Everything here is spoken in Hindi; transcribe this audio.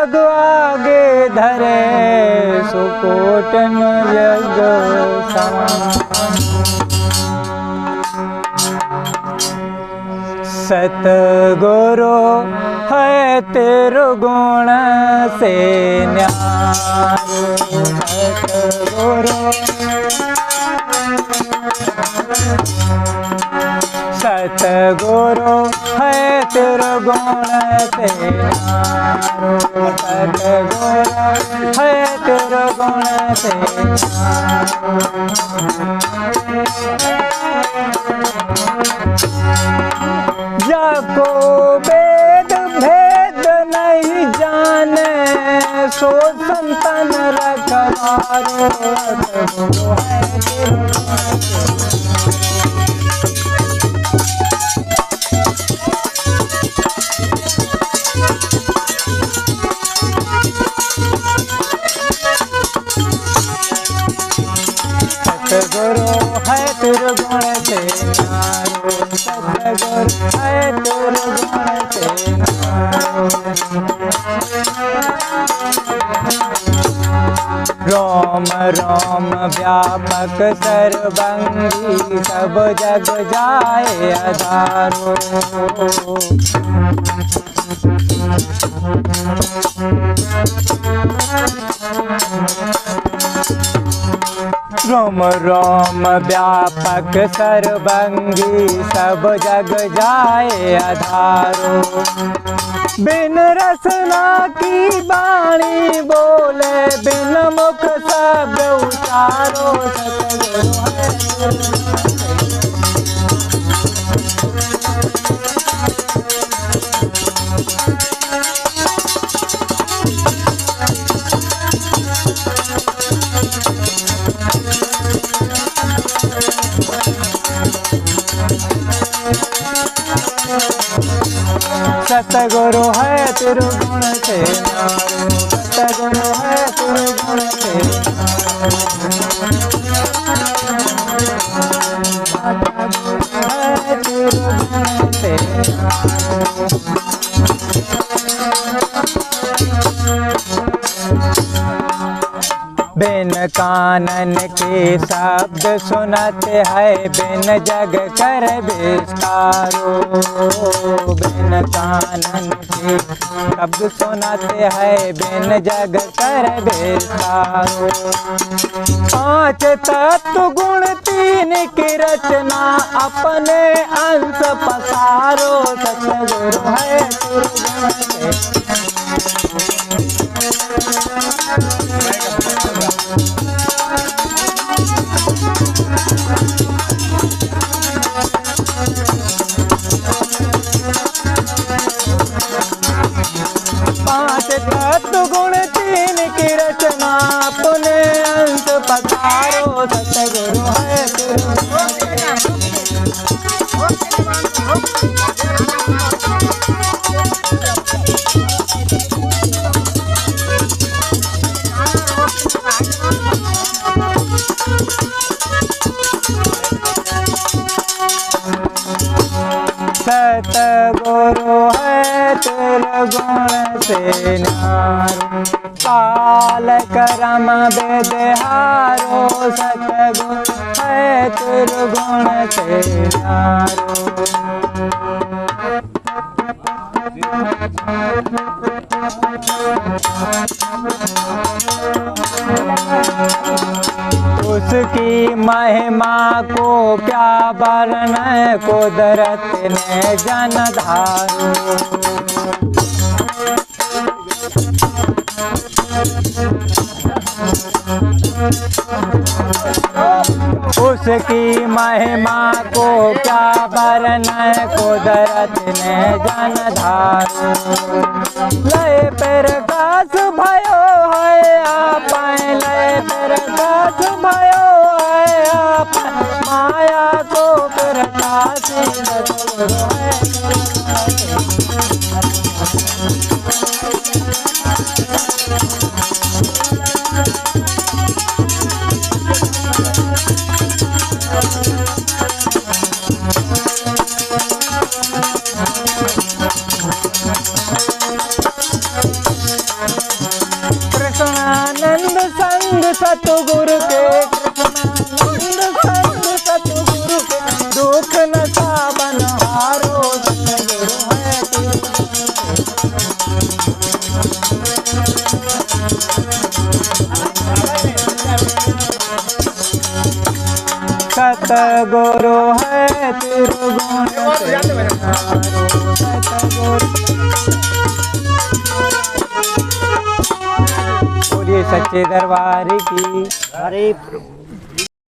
जग आगे धरे सुकोट न जग समान। सतगुरु है तेरो गुण से न्यारो। सतगुरु है तेरो गुण से न्यारो। सतगुरु है तेरो गुण से जाको वेद भेद नहीं जाने सो संतन रखवारो। सतगुरु है तेरो गुण सतगुरु है तेरो गुण से न्यारो। सतगुरु है तेरो गुण से न्यारो। रोम रोम व्यापक सर्वंगी सब जग जाए आधारो। रोम रोम व्यापक सर्वंगी सब जग जाए आधारो। बिन रसना की वाणी बोले बिन मुख शब्द उचारो। सतगुरु है सतगुरु है तेरो गुण से न्यारो। सतगुरु है तेरो गुण से बिन कानन के शब्द सुनते है बिन जग कर विस्तारो। बिन कानन के शब्द सुनते है बिन जग कर विस्तारो। पांच तत्व गुण तीन की रचना अपने अंश पसारो। सतगुरु है तेरो गुण से पांच तत्व गुण तीन की रचना अपने अंश पसारो। सतगुरु है तेरो सतगुरु है तेरो गुण से न्यारो। काल करम बेदहारो। सतगुरु है तेरो गुण से न्यारो। उसकी महिमा को क्या वर्णन कुदरत ने जन धारो। उसकी महिमा को क्या वर्णन कुदरत ने जन धारो। लय प्रकाश भयो है आप। लय प्रकाश भयो है आप। माया को प्रकाश सतगुरु है। सतगुरु के कृष्णानंद संग सतगुरु के दुख न सावन हारो सतगुरु है सतगुरु है तिरुगुण से हारो सतगुरु। बोलिए सच्चे दरबार की। हरे प्रभु।